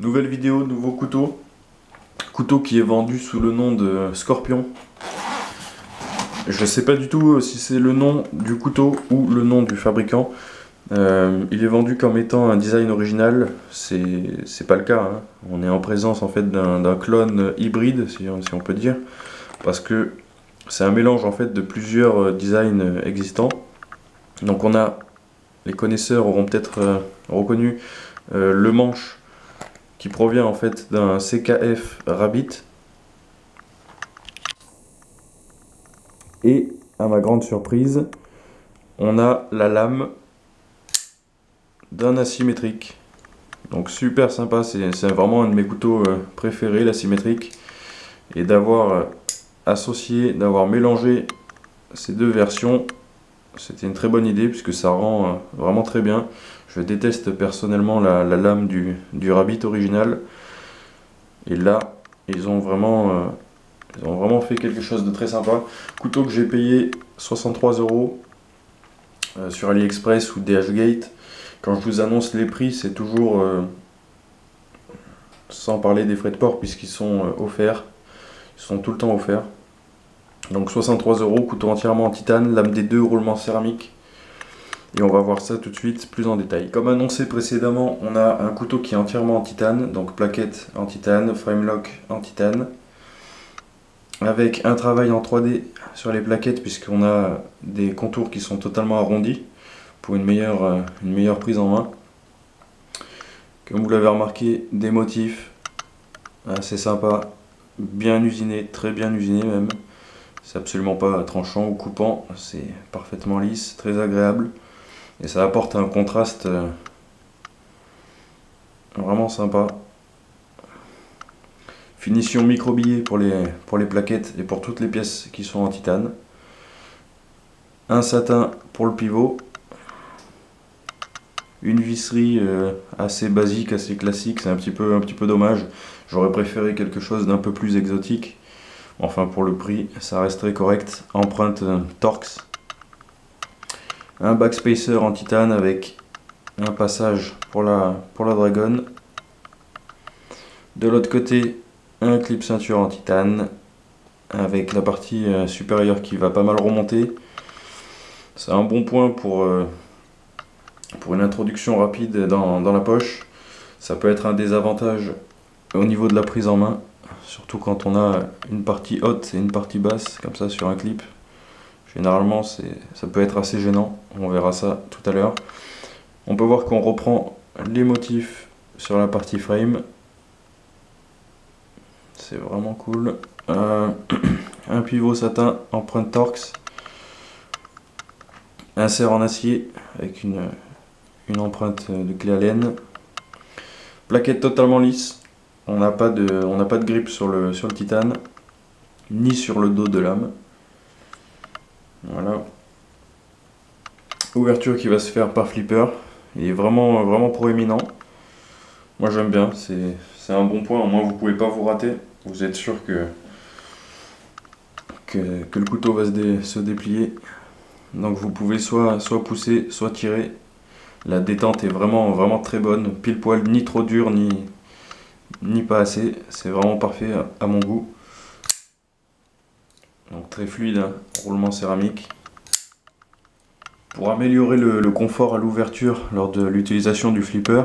Nouvelle vidéo, nouveau couteau. Couteau qui est vendu sous le nom de Scorpion. Je sais pas du tout si c'est le nom du couteau ou le nom du fabricant. Il est vendu comme étant un design original. C'est pas le cas, hein. On est en présence en fait d'un clone hybride, si on peut dire. Parce que c'est un mélange en fait de plusieurs designs existants. Donc les connaisseurs auront peut-être reconnu le manche qui provient en fait d'un CKF Rabbit. Et à ma grande surprise, on a la lame d'un asymétrique. Donc super sympa, c'est vraiment un de mes couteaux préférés, l'asymétrique. Et d'avoir associé, d'avoir mélangé ces deux versions, c'était une très bonne idée puisque ça rend vraiment très bien. Je déteste personnellement la lame du Rabbit original. Et là, ils ont vraiment fait quelque chose de très sympa. Couteau que j'ai payé 63 € sur AliExpress ou DHgate. Quand je vous annonce les prix, c'est toujours sans parler des frais de port puisqu'ils sont offerts. Ils sont tout le temps offerts. Donc 63 €, couteau entièrement en titane, lame D2, roulement céramique. Et on va voir ça tout de suite plus en détail. Comme annoncé précédemment, on a un couteau qui est entièrement en titane, donc plaquette en titane, frame lock en titane, avec un travail en 3D sur les plaquettes puisqu'on a des contours qui sont totalement arrondis pour une meilleure prise en main. Comme vous l'avez remarqué, des motifs assez sympas, bien usinés, très bien usinés même. C'est absolument pas tranchant ou coupant, c'est parfaitement lisse, très agréable. Et ça apporte un contraste vraiment sympa. Finition micro-billet pour les plaquettes et pour toutes les pièces qui sont en titane. Un satin pour le pivot. Une visserie assez basique, assez classique, c'est un petit peu dommage. J'aurais préféré quelque chose d'un peu plus exotique. Enfin pour le prix, ça resterait correct. Empreinte Torx. Un backspacer en titane avec un passage pour la Dragon. De l'autre côté, un clip ceinture en titane avec la partie supérieure qui va pas mal remonter. C'est un bon point pour une introduction rapide dans la poche. Ça peut être un désavantage au niveau de la prise en main, surtout quand on a une partie haute et une partie basse comme ça sur un clip. Généralement ça peut être assez gênant, on verra ça tout à l'heure. On peut voir qu'on reprend les motifs sur la partie frame. C'est vraiment cool. Un pivot satin empreinte Torx. Insert en acier avec une empreinte de clé Allen. Plaquette totalement lisse. On n'a pas de grip sur le titane, ni sur le dos de lame. Voilà. Ouverture qui va se faire par flipper. Il est vraiment proéminent. Moi j'aime bien, c'est un bon point, au moins vous pouvez pas vous rater. Vous êtes sûr que le couteau va se déplier. Donc vous pouvez soit pousser, soit tirer. La détente est vraiment très bonne. Pile poil, ni trop dur, ni pas assez. C'est vraiment parfait à mon goût. Donc très fluide, hein. Roulement céramique. Pour améliorer le confort à l'ouverture lors de l'utilisation du flipper,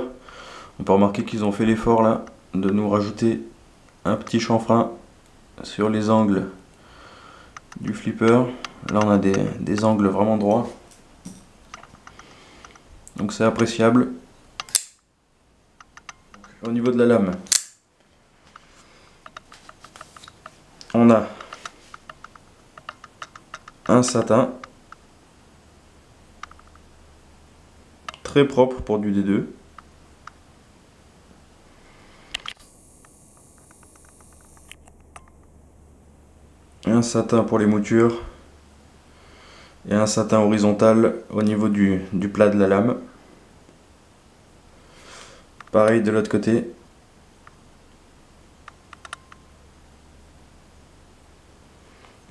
on peut remarquer qu'ils ont fait l'effort là de nous rajouter un petit chanfrein sur les angles du flipper. Là on a des angles vraiment droits. Donc c'est appréciable. Au niveau de la lame, on a un satin très propre pour du D2. Un satin pour les moutures et un satin horizontal au niveau du plat de la lame. Pareil de l'autre côté.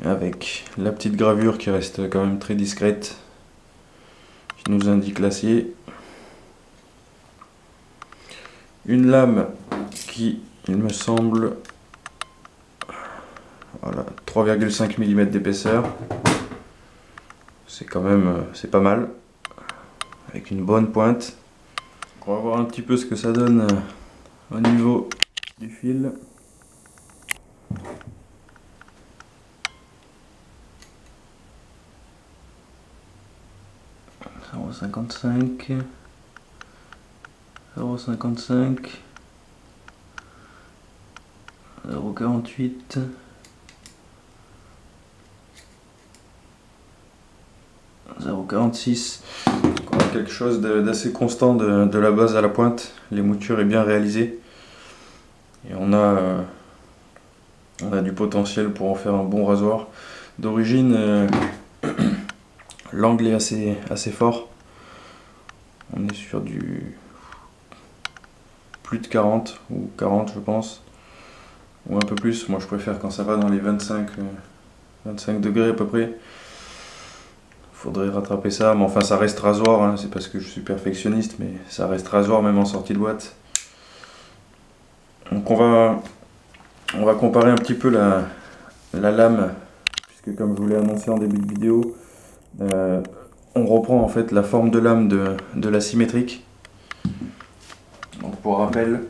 Avec la petite gravure qui reste quand même très discrète, qui nous indique l'acier. Une lame qui, il me semble, voilà, 3,5 mm d'épaisseur. C'est quand même, c'est pas mal, avec une bonne pointe. On va voir un petit peu ce que ça donne au niveau du fil. « 0,55 » 0,55 0,48 0,46. On a quelque chose d'assez constant de la base à la pointe. L'émouture est bien réalisée et on a du potentiel pour en faire un bon rasoir. D'origine, l'angle est assez fort. On est sur du plus de 40 ou 40 je pense, ou un peu plus. Moi je préfère quand ça va dans les 25 degrés à peu près. Faudrait rattraper ça, mais enfin ça reste rasoir, hein. C'est parce que je suis perfectionniste, mais ça reste rasoir même en sortie de boîte. Donc on va comparer un petit peu la lame, puisque comme je vous l'ai annoncé en début de vidéo, on reprend en fait la forme de lame de la symétrique. Donc pour rappel,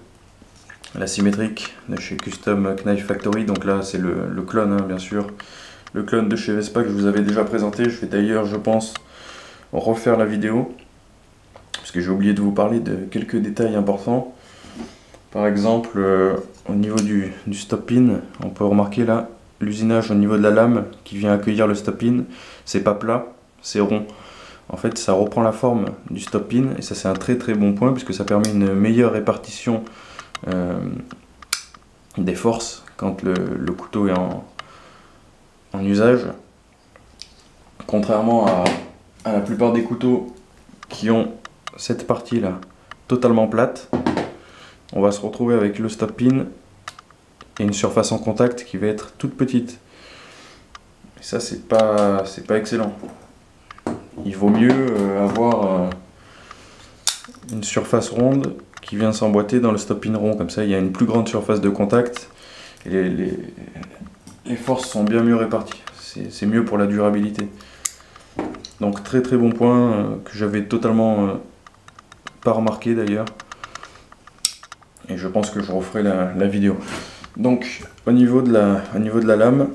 la symétrique de chez Custom Knife Factory, donc là c'est le clone, hein, bien sûr. Le clone de chez Vespa que je vous avais déjà présenté. Je vais d'ailleurs, je pense, refaire la vidéo, parce que j'ai oublié de vous parler de quelques détails importants. Par exemple, au niveau du stop pin, on peut remarquer là, l'usinage au niveau de la lame qui vient accueillir le stop pin, c'est pas plat, c'est rond. En fait, ça reprend la forme du stop pin, et ça c'est un très bon point, puisque ça permet une meilleure répartition des forces quand le couteau est en usage, contrairement à la plupart des couteaux qui ont cette partie là totalement plate. On va se retrouver avec le stop pin et une surface en contact qui va être toute petite, et ça c'est pas excellent. Il vaut mieux avoir une surface ronde qui vient s'emboîter dans le stop pin rond, comme ça il y a une plus grande surface de contact et les forces sont bien mieux réparties, c'est mieux pour la durabilité. Donc très bon point que j'avais totalement pas remarqué d'ailleurs, et je pense que je referai la vidéo. Donc au niveau de la lame,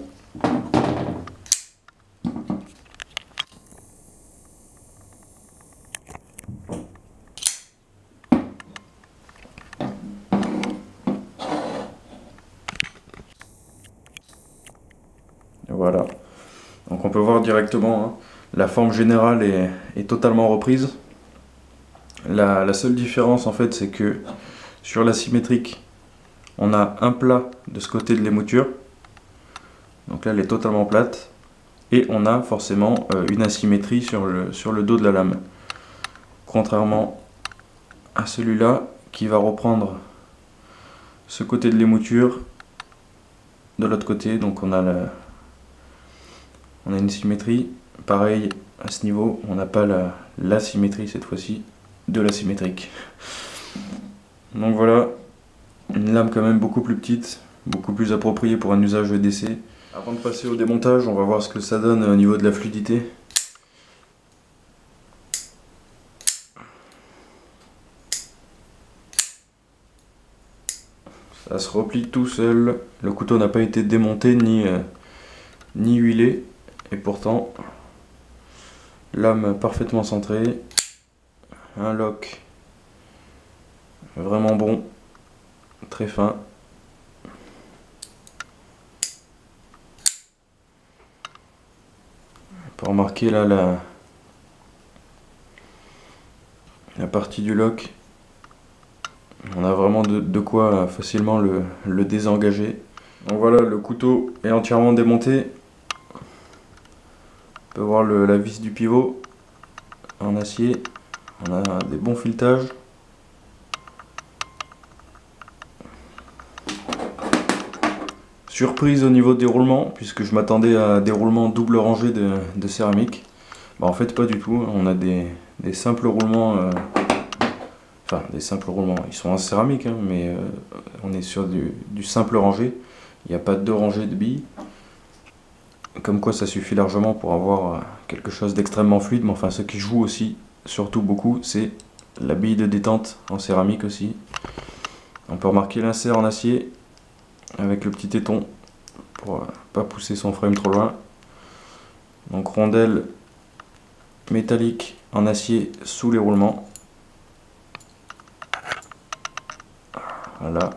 voilà, donc on peut voir directement, hein, la forme générale est totalement reprise. La seule différence en fait, c'est que sur la symétrique, on a un plat de ce côté de l'émouture, donc là elle est totalement plate, et on a forcément une asymétrie sur le dos de la lame, contrairement à celui-là qui va reprendre ce côté de l'émouture de l'autre côté. Donc on a une symétrie. Pareil à ce niveau, on n'a pas la symétrie cette fois-ci de la symétrique. Donc voilà, une lame quand même beaucoup plus petite, beaucoup plus appropriée pour un usage d'essai. Avant de passer au démontage, on va voir ce que ça donne au niveau de la fluidité. Ça se replie tout seul, le couteau n'a pas été démonté ni huilé, et pourtant lame parfaitement centrée, un lock vraiment bon, très fin. On peut remarquer là la partie du lock, on a vraiment de quoi facilement le désengager. Donc voilà, le couteau est entièrement démonté. On peut voir la vis du pivot en acier, on a des bons filetages. Surprise au niveau des roulements, puisque je m'attendais à des roulements double rangée de céramique. Bah en fait pas du tout, on a des simples roulements enfin des simples roulements, ils sont en céramique, hein, mais on est sur du simple rangé, il n'y a pas de rangée de billes, comme quoi ça suffit largement pour avoir quelque chose d'extrêmement fluide. Mais enfin, ce qui joue aussi, surtout beaucoup, c'est la bille de détente en céramique aussi. On peut remarquer l'insert en acier avec le petit téton pour pas pousser son frame trop loin. Donc rondelle métallique en acier sous les roulements. Voilà.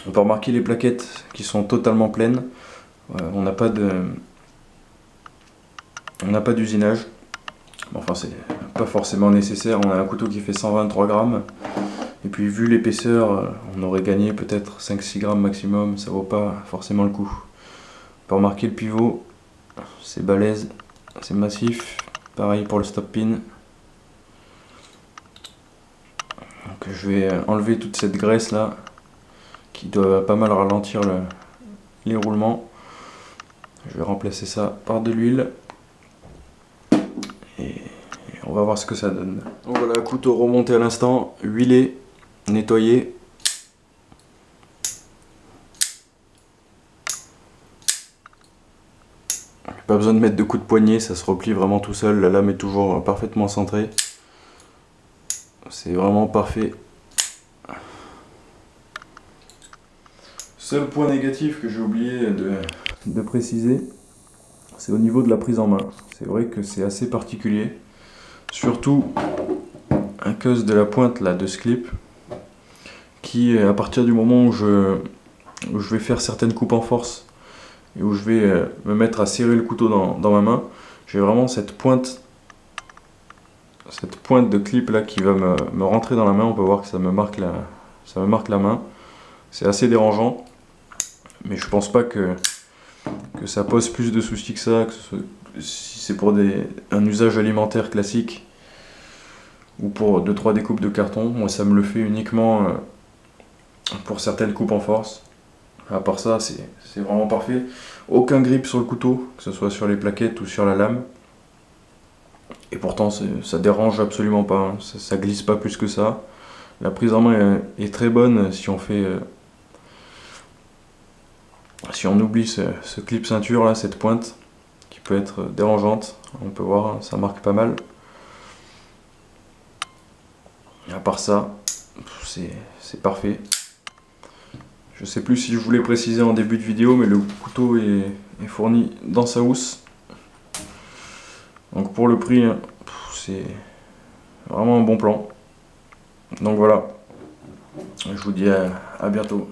On peut remarquer les plaquettes qui sont totalement pleines. On n'a pas d'usinage. Enfin, c'est pas forcément nécessaire. On a un couteau qui fait 123 grammes. Et puis, vu l'épaisseur, on aurait gagné peut-être 5-6 grammes maximum. Ça vaut pas forcément le coup. On peut remarquer le pivot. C'est balèze, c'est massif. Pareil pour le stop pin. Donc, je vais enlever toute cette graisse là qui doit pas mal ralentir les roulements. Je vais remplacer ça par de l'huile et on va voir ce que ça donne. Donc voilà, couteau remonté à l'instant, huilé, nettoyé. Pas besoin de mettre de coup de poignet, ça se replie vraiment tout seul. La lame est toujours parfaitement centrée. C'est vraiment parfait. Seul point négatif que j'ai oublié de préciser, c'est au niveau de la prise en main. C'est vrai que c'est assez particulier, surtout à cause de la pointe là de ce clip, qui à partir du moment où je vais faire certaines coupes en force et où je vais me mettre à serrer le couteau dans ma main, j'ai vraiment cette pointe de clip là qui va me rentrer dans la main. On peut voir que ça me marque la main. C'est assez dérangeant. Mais je pense pas que ça pose plus de soucis que ça, si c'est pour un usage alimentaire classique ou pour 2-3 découpes de carton. Moi ça me le fait uniquement pour certaines coupes en force. À part ça, c'est vraiment parfait. Aucun grip sur le couteau, que ce soit sur les plaquettes ou sur la lame. Et pourtant ça dérange absolument pas, hein. Ça glisse pas plus que ça. La prise en main est très bonne si on fait... Si on oublie ce clip ceinture là, cette pointe qui peut être dérangeante, on peut voir, ça marque pas mal. Et à part ça, c'est parfait. Je sais plus si je voulais préciser en début de vidéo, mais le couteau est fourni dans sa housse. Donc pour le prix, c'est vraiment un bon plan. Donc voilà, je vous dis à bientôt.